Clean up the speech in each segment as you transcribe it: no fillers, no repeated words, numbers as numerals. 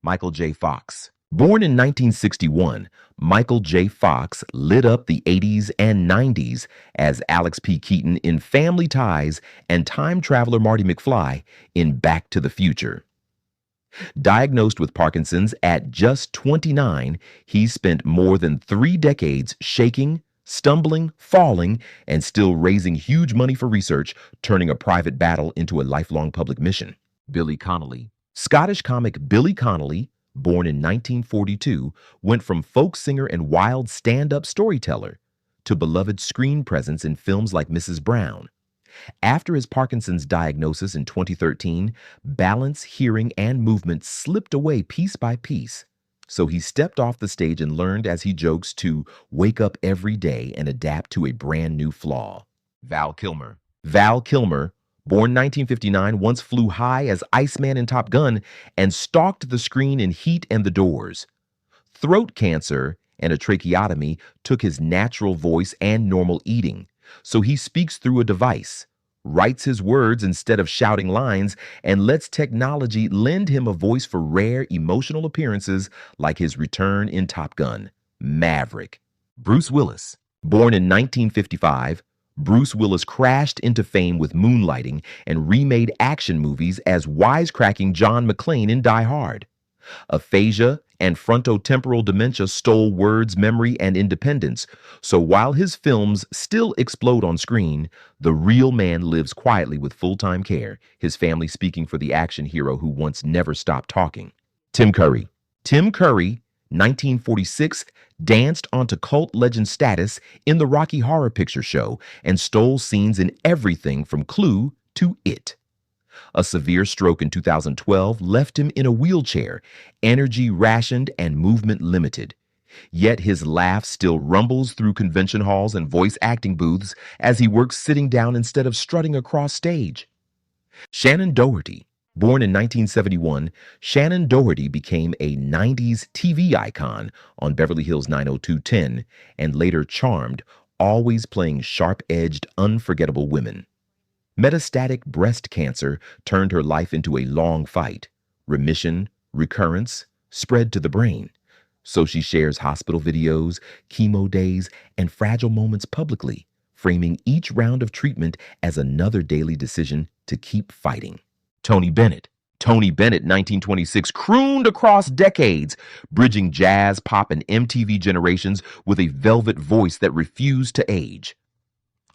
Michael J. Fox. Born in 1961, Michael J. Fox lit up the 80s and 90s as Alex P. Keaton in Family Ties and time traveler Marty McFly in Back to the Future. Diagnosed with Parkinson's at just 29, he spent more than 3 decades shaking, stumbling, falling, and still raising huge money for research, turning a private battle into a lifelong public mission. Billy Connolly. Scottish comic Billy Connolly, born in 1942, went from folk singer and wild stand-up storyteller to beloved screen presence in films like Mrs. Brown. After his Parkinson's diagnosis in 2013, balance, hearing, and movement slipped away piece by piece. So he stepped off the stage and learned, as he jokes, to wake up every day and adapt to a brand new flaw. Val Kilmer. Val Kilmer, born 1959, once flew high as Iceman in Top Gun and stalked the screen in Heat and The Doors. Throat cancer and a tracheotomy took his natural voice and normal eating, so he speaks through a device, writes his words instead of shouting lines, and lets technology lend him a voice for rare emotional appearances like his return in Top Gun, Maverick. Bruce Willis. Born in 1955, Bruce Willis crashed into fame with moonlighting and remade action movies as wisecracking John McClane in Die Hard. Aphasia and frontotemporal dementia stole words, memory, and independence, so while his films still explode on screen, the real man lives quietly with full-time care, his family speaking for the action hero who once never stopped talking. Tim Curry. Tim Curry, 1946, danced onto cult legend status in the Rocky Horror Picture Show and stole scenes in everything from Clue to It. A severe stroke in 2012 left him in a wheelchair, energy rationed and movement limited. Yet his laugh still rumbles through convention halls and voice acting booths as he works sitting down instead of strutting across stage. Shannen Doherty. Born in 1971, Shannen Doherty became a 90s TV icon on Beverly Hills 90210 and later Charmed, always playing sharp-edged, unforgettable women. Metastatic breast cancer turned her life into a long fight. Remission, recurrence, spread to the brain. So she shares hospital videos, chemo days, and fragile moments publicly, framing each round of treatment as another daily decision to keep fighting. Tony Bennett. Tony Bennett, 1926, crooned across decades, bridging jazz, pop, and MTV generations with a velvet voice that refused to age.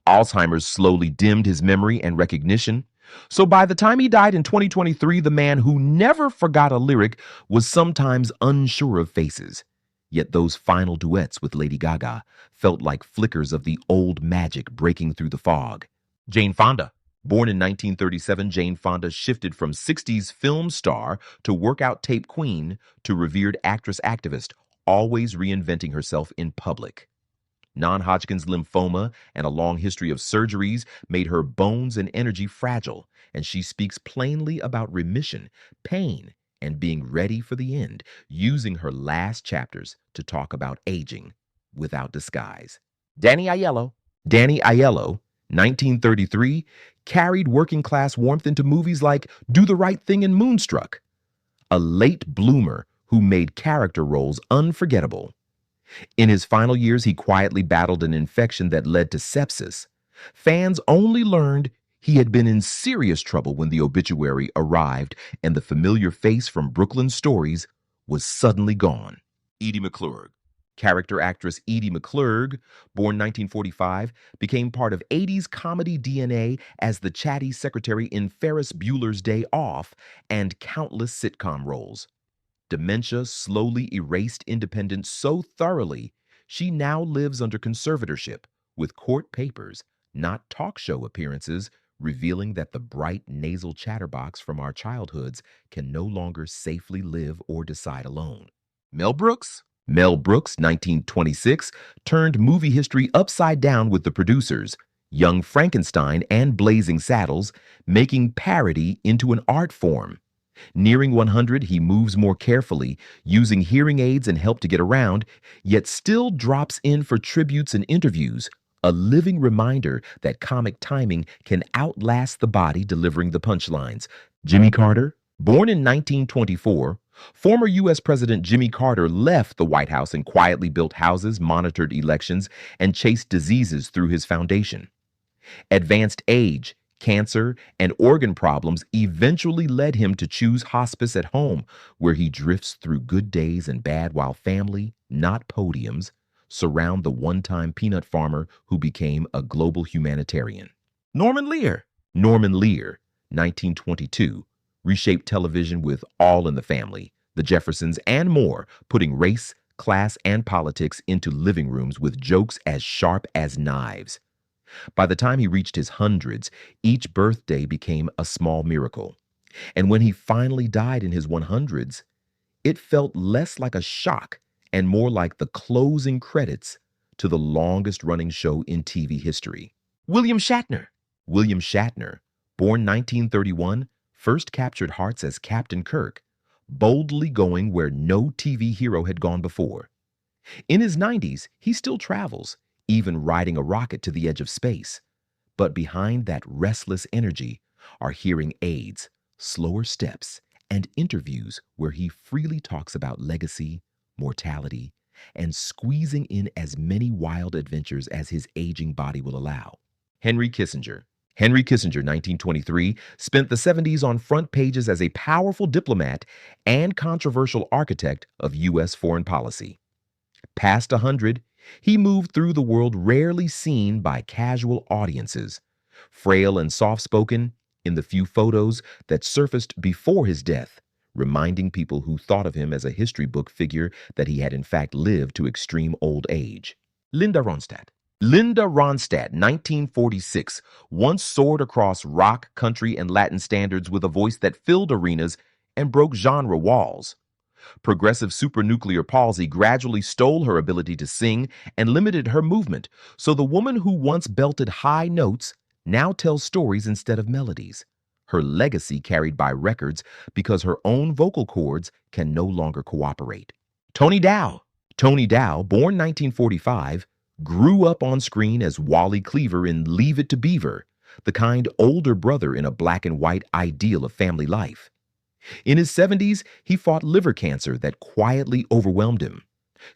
Alzheimer's slowly dimmed his memory and recognition, so by the time he died in 2023, the man who never forgot a lyric was sometimes unsure of faces. Yet those final duets with Lady Gaga felt like flickers of the old magic breaking through the fog. Jane Fonda. Born in 1937, Jane Fonda shifted from 60s film star to workout tape queen to revered actress activist, always reinventing herself in public. Non-Hodgkin's lymphoma and a long history of surgeries made her bones and energy fragile, and she speaks plainly about remission, pain, and being ready for the end, using her last chapters to talk about aging without disguise. Danny Aiello. Danny Aiello, 1933, carried working-class warmth into movies like Do the Right Thing and Moonstruck. A late bloomer who made character roles unforgettable. In his final years, he quietly battled an infection that led to sepsis. Fans only learned he had been in serious trouble when the obituary arrived and the familiar face from Brooklyn Stories was suddenly gone. Edie McClurg. Character actress Edie McClurg, born 1945, became part of 80s comedy DNA as the chatty secretary in Ferris Bueller's Day Off and countless sitcom roles. Dementia slowly erased independence so thoroughly, she now lives under conservatorship, with court papers, not talk show appearances, revealing that the bright nasal chatterbox from our childhoods can no longer safely live or decide alone. Mel Brooks. Mel Brooks, 1926, turned movie history upside down with the producers, Young Frankenstein and Blazing Saddles, making parody into an art form. Nearing 100, he moves more carefully, using hearing aids and help to get around, yet still drops in for tributes and interviews, a living reminder that comic timing can outlast the body delivering the punchlines. Jimmy Carter. Born in 1924, former U.S. President Jimmy Carter left the White House and quietly built houses, monitored elections, and chased diseases through his foundation. Advanced age, cancer, and organ problems eventually led him to choose hospice at home, where he drifts through good days and bad while family, not podiums, surround the one-time peanut farmer who became a global humanitarian. Norman Lear. Norman Lear, 1922, reshaped television with All in the Family, The Jeffersons, and more, putting race, class, and politics into living rooms with jokes as sharp as knives. By the time he reached his hundreds, each birthday became a small miracle. And when he finally died in his 100s, it felt less like a shock and more like the closing credits to the longest-running show in TV history. William Shatner. William Shatner, born 1931, first captured hearts as Captain Kirk, boldly going where no TV hero had gone before. In his 90s, he still travels, even riding a rocket to the edge of space. But behind that restless energy are hearing aids, slower steps, and interviews where he freely talks about legacy, mortality, and squeezing in as many wild adventures as his aging body will allow. Henry Kissinger. Henry Kissinger, 1923, spent the 70s on front pages as a powerful diplomat and controversial architect of U.S. foreign policy. Past 100, he moved through the world rarely seen by casual audiences. Frail and soft-spoken, in the few photos that surfaced before his death, reminding people who thought of him as a history book figure that he had in fact lived to extreme old age. Linda Ronstadt. Linda Ronstadt, 1946, once soared across rock, country, and Latin standards with a voice that filled arenas and broke genre walls. Progressive supranuclear palsy gradually stole her ability to sing and limited her movement, so the woman who once belted high notes now tells stories instead of melodies. Her legacy carried by records because her own vocal cords can no longer cooperate. Tony Dow. Tony Dow, born 1945, grew up on screen as Wally Cleaver in Leave It to Beaver, the kind older brother in a black and white ideal of family life. In his 70s, he fought liver cancer that quietly overwhelmed him.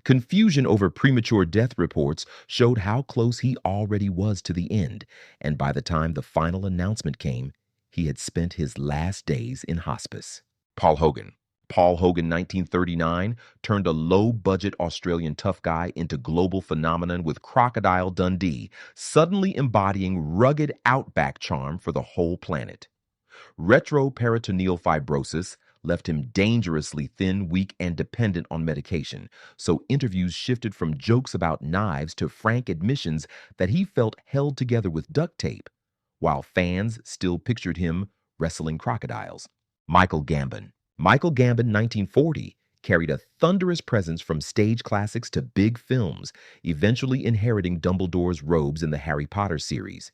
Confusion over premature death reports showed how close he already was to the end, and by the time the final announcement came, he had spent his last days in hospice. Paul Hogan. Paul Hogan, 1939, turned a low-budget Australian tough guy into global phenomenon with Crocodile Dundee, suddenly embodying rugged outback charm for the whole planet. Retroperitoneal fibrosis left him dangerously thin, weak, and dependent on medication, so interviews shifted from jokes about knives to frank admissions that he felt held together with duct tape, while fans still pictured him wrestling crocodiles. Michael Gambon. Michael Gambon, 1940, carried a thunderous presence from stage classics to big films, eventually inheriting Dumbledore's robes in the Harry Potter series.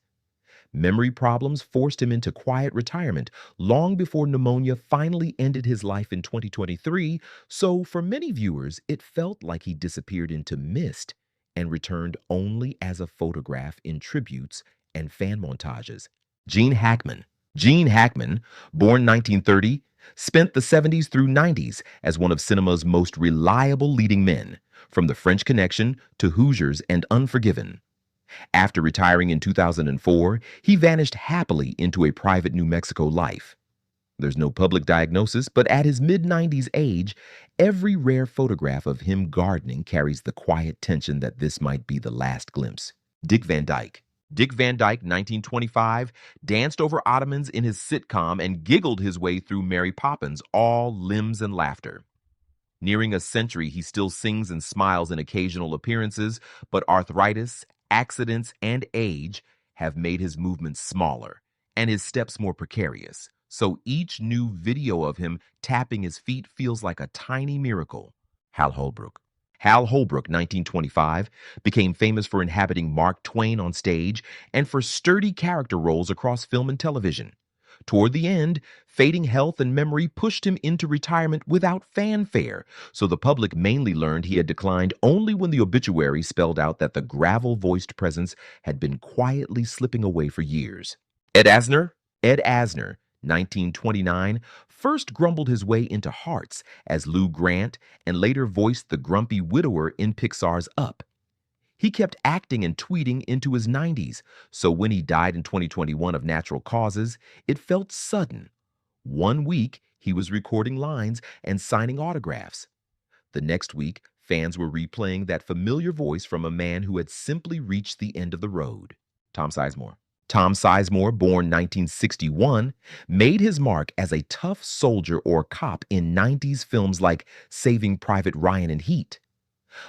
Memory problems forced him into quiet retirement long before pneumonia finally ended his life in 2023, so for many viewers, it felt like he disappeared into mist and returned only as a photograph in tributes and fan montages. Gene Hackman. Gene Hackman, born 1930, spent the 70s through 90s as one of cinema's most reliable leading men, from The French Connection to Hoosiers and Unforgiven. After retiring in 2004, he vanished happily into a private New Mexico life. There's no public diagnosis, but at his mid-90s age, every rare photograph of him gardening carries the quiet tension that this might be the last glimpse. Dick Van Dyke. Dick Van Dyke, 1925, danced over ottomans in his sitcom and giggled his way through Mary Poppins, all limbs and laughter. Nearing a century, he still sings and smiles in occasional appearances, but arthritis, accidents, and age have made his movements smaller and his steps more precarious. So each new video of him tapping his feet feels like a tiny miracle. Hal Holbrook. Hal Holbrook, 1925, became famous for inhabiting Mark Twain on stage and for sturdy character roles across film and television. Toward the end, fading health and memory pushed him into retirement without fanfare, so the public mainly learned he had declined only when the obituary spelled out that the gravel-voiced presence had been quietly slipping away for years. Ed Asner. Ed Asner, 1929, first grumbled his way into hearts as Lou Grant and later voiced the grumpy widower in Pixar's Up. He kept acting and tweeting into his 90s, so when he died in 2021 of natural causes, it felt sudden. 1 week, he was recording lines and signing autographs. The next week, fans were replaying that familiar voice from a man who had simply reached the end of the road. Tom Sizemore. Tom Sizemore, born 1961, made his mark as a tough soldier or cop in 90s films like Saving Private Ryan and Heat.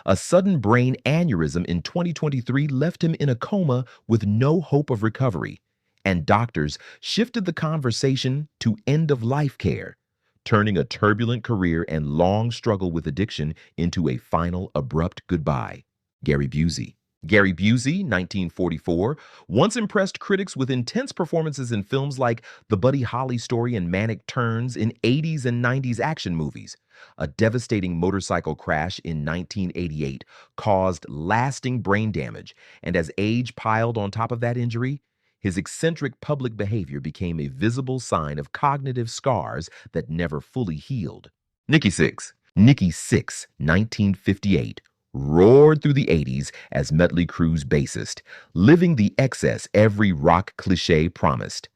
A sudden brain aneurysm in 2023 left him in a coma with no hope of recovery, and doctors shifted the conversation to end-of-life care, turning a turbulent career and long struggle with addiction into a final abrupt goodbye. Gary Busey. Gary Busey, 1944, once impressed critics with intense performances in films like The Buddy Holly Story and Manic Turns in 80s and 90s action movies. A devastating motorcycle crash in 1988 caused lasting brain damage, and as age piled on top of that injury, his eccentric public behavior became a visible sign of cognitive scars that never fully healed. Nikki Sixx. Nikki Sixx, 1958, roared through the 80s as Mötley Crüe's bassist, living the excess every rock cliché promised.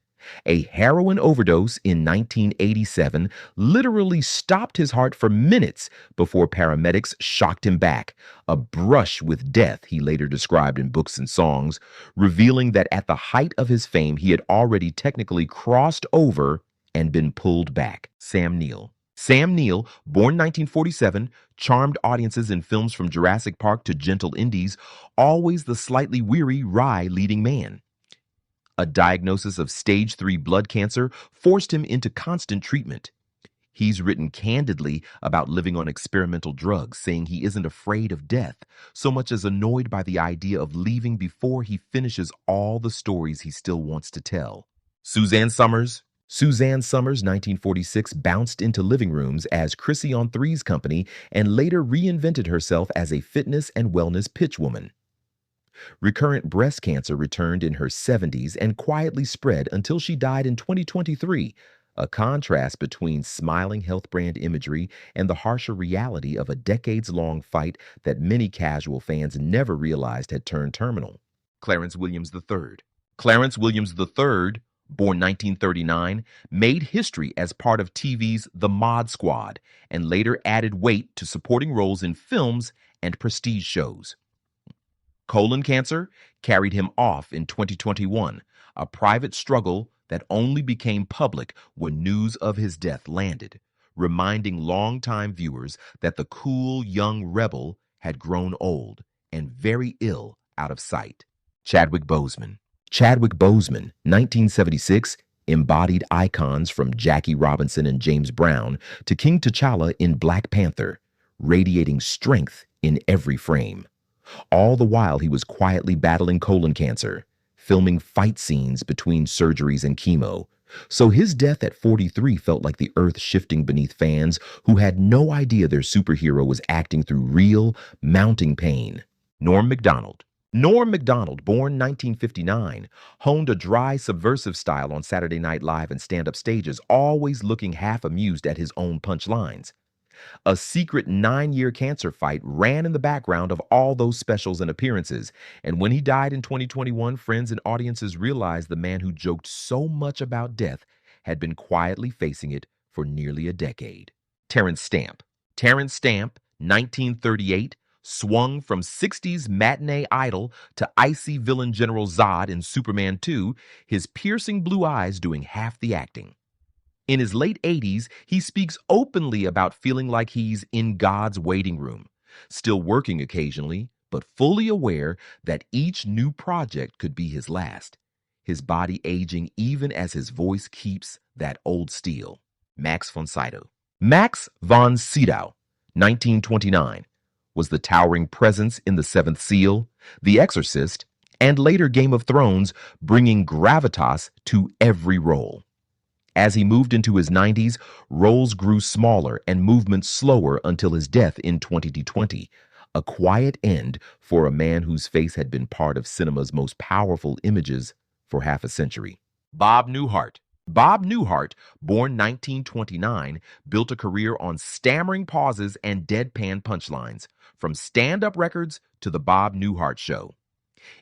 A heroin overdose in 1987 literally stopped his heart for minutes before paramedics shocked him back, a brush with death he later described in books and songs, revealing that at the height of his fame he had already technically crossed over and been pulled back. Sam Neill. Sam Neill, born 1947, charmed audiences in films from Jurassic Park to Gentle Indies, always the slightly weary wry leading man. A diagnosis of stage 3 blood cancer forced him into constant treatment. He's written candidly about living on experimental drugs, saying he isn't afraid of death, so much as annoyed by the idea of leaving before he finishes all the stories he still wants to tell. Suzanne Somers. Suzanne Somers, 1946, bounced into living rooms as Chrissy on Three's Company and later reinvented herself as a fitness and wellness pitchwoman. Recurrent breast cancer returned in her 70s and quietly spread until she died in 2023, a contrast between smiling health brand imagery and the harsher reality of a decades-long fight that many casual fans never realized had turned terminal. Clarence Williams III. Clarence Williams III, born 1939, made history as part of TV's The Mod Squad and later added weight to supporting roles in films and prestige shows. Colon cancer carried him off in 2021, a private struggle that only became public when news of his death landed, reminding longtime viewers that the cool young rebel had grown old and very ill out of sight. Chadwick Boseman. Chadwick Boseman, 1976, embodied icons from Jackie Robinson and James Brown to King T'Challa in Black Panther, radiating strength in every frame. All the while he was quietly battling colon cancer, filming fight scenes between surgeries and chemo. So his death at 43 felt like the earth shifting beneath fans who had no idea their superhero was acting through real, mounting pain. Norm Macdonald. Norm Macdonald, born 1959, honed a dry, subversive style on Saturday Night Live and stand-up stages, always looking half amused at his own punchlines. A secret 9-year cancer fight ran in the background of all those specials and appearances, and when he died in 2021, friends and audiences realized the man who joked so much about death had been quietly facing it for nearly a decade. Terence Stamp. Terence Stamp, 1938, swung from 60s matinee idol to icy villain General Zod in Superman 2, his piercing blue eyes doing half the acting. In his late 80s, he speaks openly about feeling like he's in God's waiting room, still working occasionally, but fully aware that each new project could be his last, his body aging even as his voice keeps that old steel. Max von Sydow. Max von Sydow, 1929, was the towering presence in The Seventh Seal, The Exorcist, and later Game of Thrones, bringing gravitas to every role. As he moved into his 90s, roles grew smaller and movements slower until his death in 2020, a quiet end for a man whose face had been part of cinema's most powerful images for half a century. Bob Newhart. Bob Newhart, born 1929, built a career on stammering pauses and deadpan punchlines, from stand-up records to The Bob Newhart Show.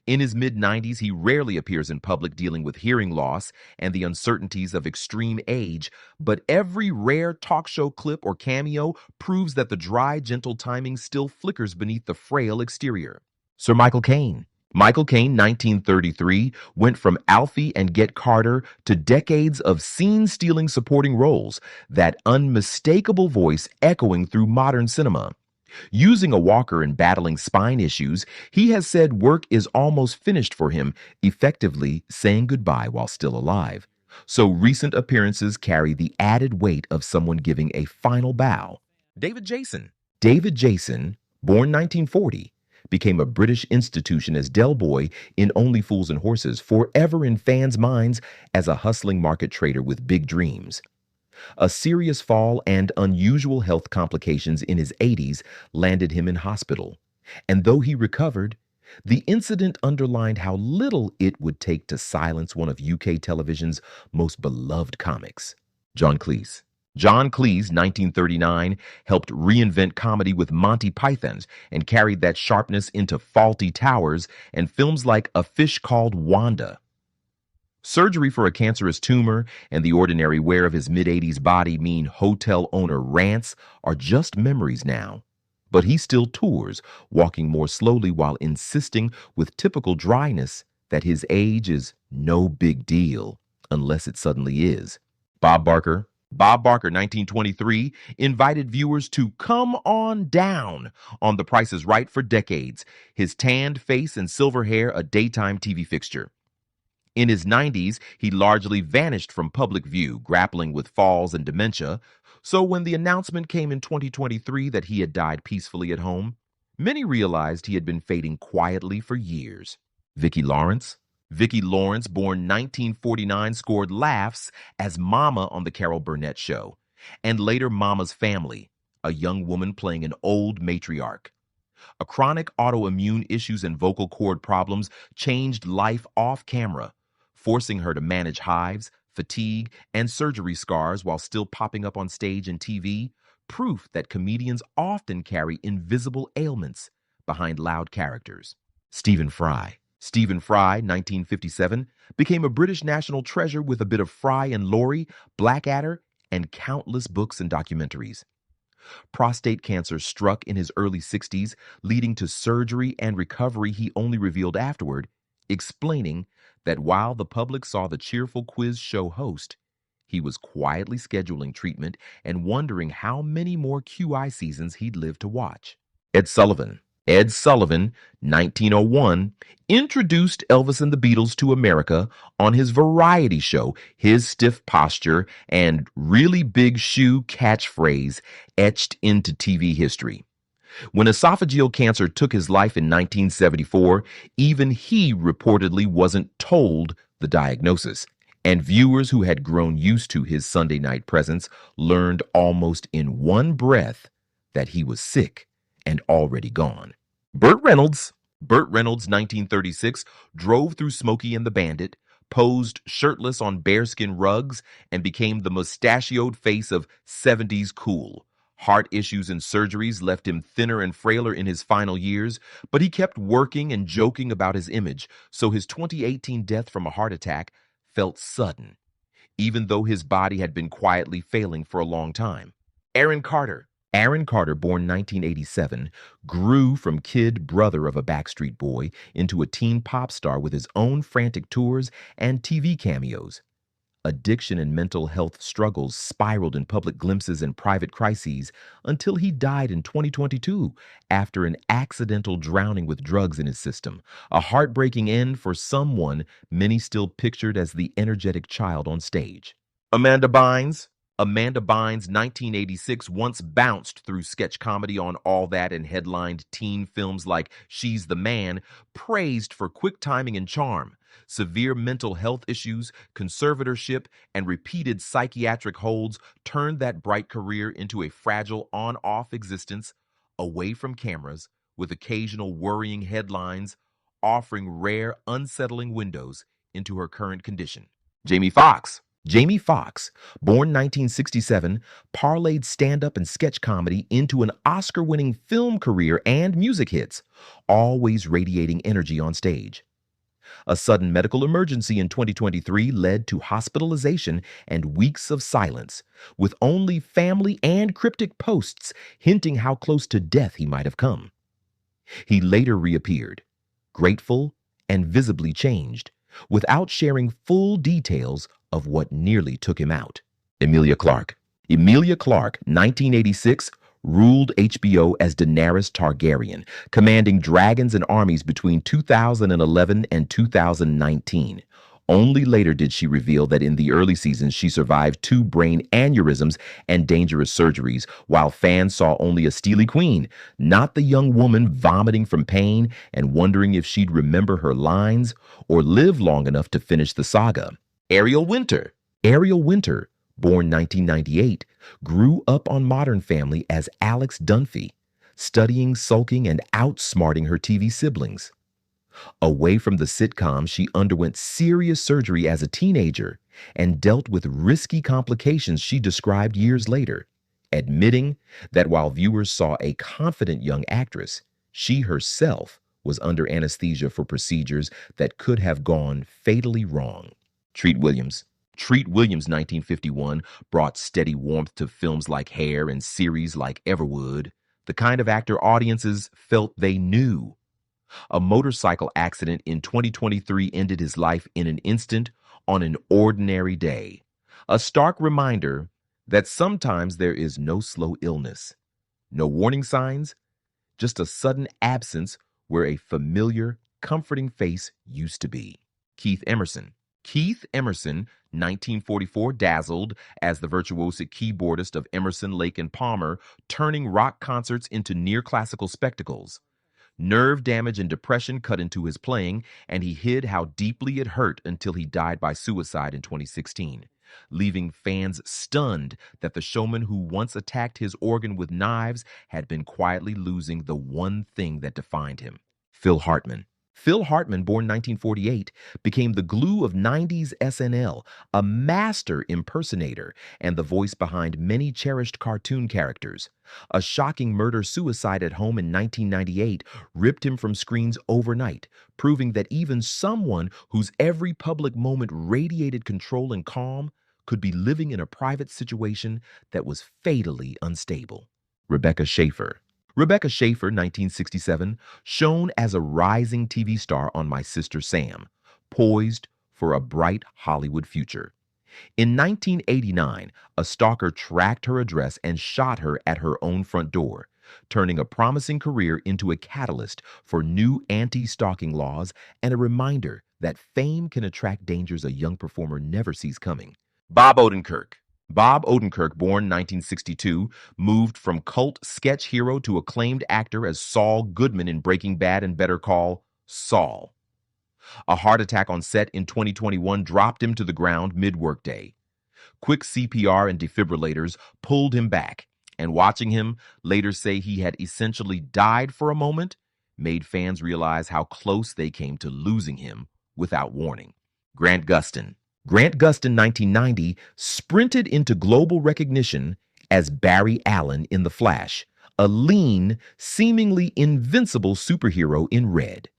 In his mid-90s, he rarely appears in public dealing with hearing loss and the uncertainties of extreme age, but every rare talk show clip or cameo proves that the dry, gentle timing still flickers beneath the frail exterior. Sir Michael Caine. Michael Caine, 1933, went from Alfie and Get Carter to decades of scene-stealing supporting roles, that unmistakable voice echoing through modern cinema. Using a walker and battling spine issues, he has said work is almost finished for him, effectively saying goodbye while still alive. So recent appearances carry the added weight of someone giving a final bow. David Jason. David Jason, born 1940, became a British institution as Del Boy in Only Fools and Horses, forever in fans' minds as a hustling market trader with big dreams. A serious fall and unusual health complications in his 80s landed him in hospital. And though he recovered, the incident underlined how little it would take to silence one of UK television's most beloved comics. John Cleese. John Cleese, 1939, helped reinvent comedy with Monty Python's and carried that sharpness into Fawlty Towers and films like A Fish Called Wanda. Surgery for a cancerous tumor and the ordinary wear of his mid-80s body mean hotel owner rants are just memories now. But he still tours, walking more slowly while insisting with typical dryness that his age is no big deal, unless it suddenly is. Bob Barker. Bob Barker, 1923, invited viewers to come on down on The Price is Right for decades, his tanned face and silver hair a daytime TV fixture. In his 90s, he largely vanished from public view, grappling with falls and dementia. So when the announcement came in 2023 that he had died peacefully at home, many realized he had been fading quietly for years. Vicki Lawrence. Vicki Lawrence, born 1949, scored laughs as Mama on The Carol Burnett Show, and later Mama's Family, a young woman playing an old matriarch. A chronic autoimmune issues and vocal cord problems changed life off camera, forcing her to manage hives, fatigue, and surgery scars while still popping up on stage and TV, proof that comedians often carry invisible ailments behind loud characters. Stephen Fry. Stephen Fry, 1957, became a British national treasure with a bit of Fry and Laurie, Blackadder, and countless books and documentaries. Prostate cancer struck in his early 60s, leading to surgery and recovery he only revealed afterward, explaining that while the public saw the cheerful quiz show host, he was quietly scheduling treatment and wondering how many more QI seasons he'd live to watch. Ed Sullivan. Ed Sullivan, 1901, introduced Elvis and the Beatles to America on his variety show. His stiff posture and really big shoe catchphrase etched into TV history. When esophageal cancer took his life in 1974, even he reportedly wasn't told the diagnosis, and viewers who had grown used to his Sunday night presence learned almost in one breath that he was sick and already gone. Burt Reynolds. Burt Reynolds, 1936, drove through Smokey and the Bandit, posed shirtless on bearskin rugs, and became the mustachioed face of 70s cool. Heart issues and surgeries left him thinner and frailer in his final years, but he kept working and joking about his image, so his 2018 death from a heart attack felt sudden, even though his body had been quietly failing for a long time. Aaron Carter. Aaron Carter, born 1987, grew from kid brother of a Backstreet Boy into a teen pop star with his own frantic tours and TV cameos. Addiction and mental health struggles spiraled in public glimpses and private crises until he died in 2022 after an accidental drowning with drugs in his system, a heartbreaking end for someone many still pictured as the energetic child on stage. Amanda Bynes. Amanda Bynes, 1986, once bounced through sketch comedy on All That and headlined teen films like She's the Man, praised for quick timing and charm. Severe mental health issues, conservatorship, and repeated psychiatric holds turned that bright career into a fragile on-off existence, away from cameras, with occasional worrying headlines, offering rare, unsettling windows into her current condition. Jamie Foxx. Jamie Foxx, born 1967, parlayed stand-up and sketch comedy into an Oscar-winning film career and music hits, always radiating energy on stage. A sudden medical emergency in 2023 led to hospitalization and weeks of silence, with only family and cryptic posts hinting how close to death he might have come. He later reappeared, grateful and visibly changed, without sharing full details of what nearly took him out. Emilia Clarke. Emilia Clarke, 1986, ruled HBO as Daenerys Targaryen, commanding dragons and armies between 2011 and 2019. Only later did she reveal that in the early seasons she survived 2 brain aneurysms and dangerous surgeries, while fans saw only a steely queen, not the young woman vomiting from pain and wondering if she'd remember her lines or live long enough to finish the saga. Ariel Winter. Ariel Winter, born 1998, grew up on Modern Family as Alex Dunphy, studying, sulking, and outsmarting her TV siblings. Away from the sitcom, she underwent serious surgery as a teenager and dealt with risky complications she described years later, admitting that while viewers saw a confident young actress, she herself was under anesthesia for procedures that could have gone fatally wrong. Treat Williams. Treat Williams, 1951, brought steady warmth to films like Hair and series like Everwood, the kind of actor audiences felt they knew. A motorcycle accident in 2023 ended his life in an instant on an ordinary day. A stark reminder that sometimes there is no slow illness, no warning signs, just a sudden absence where a familiar, comforting face used to be. Keith Emerson. Keith Emerson, 1944, dazzled as the virtuosic keyboardist of Emerson, Lake and Palmer, turning rock concerts into near-classical spectacles. Nerve damage and depression cut into his playing, and he hid how deeply it hurt until he died by suicide in 2016, leaving fans stunned that the showman who once attacked his organ with knives had been quietly losing the one thing that defined him. Phil Hartman. Phil Hartman, born 1948, became the glue of 90s SNL, a master impersonator and the voice behind many cherished cartoon characters. A shocking murder-suicide at home in 1998 ripped him from screens overnight, proving that even someone whose every public moment radiated control and calm could be living in a private situation that was fatally unstable. Rebecca Schaeffer. Rebecca Schaeffer, 1967, shone as a rising TV star on My Sister Sam, poised for a bright Hollywood future. In 1989, a stalker tracked her address and shot her at her own front door, turning a promising career into a catalyst for new anti-stalking laws and a reminder that fame can attract dangers a young performer never sees coming. Bob Odenkirk. Bob Odenkirk, born 1962, moved from cult sketch hero to acclaimed actor as Saul Goodman in Breaking Bad and Better Call Saul. A heart attack on set in 2021 dropped him to the ground mid-workday. Quick CPR and defibrillators pulled him back, and watching him later say he had essentially died for a moment made fans realize how close they came to losing him without warning. Grant Gustin. Grant Gustin, 1990, sprinted into global recognition as Barry Allen in The Flash, a lean, seemingly invincible superhero in red.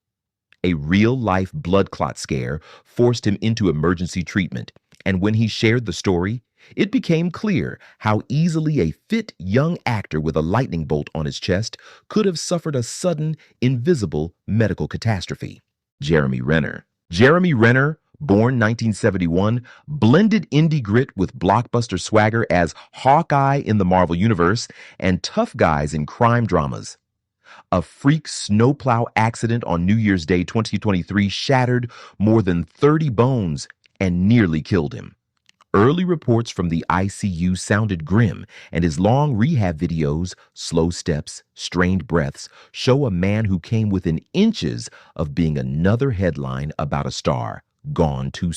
A real-life blood clot scare forced him into emergency treatment, and when he shared the story, it became clear how easily a fit young actor with a lightning bolt on his chest could have suffered a sudden, invisible medical catastrophe. Jeremy Renner. Jeremy Renner, born 1971, blended indie grit with blockbuster swagger as Hawkeye in the Marvel Universe and tough guys in crime dramas. A freak snowplow accident on New Year's Day 2023 shattered more than 30 bones and nearly killed him. Early reports from the ICU sounded grim, and his long rehab videos, slow steps, strained breaths, show a man who came within inches of being another headline about a star gone too soon.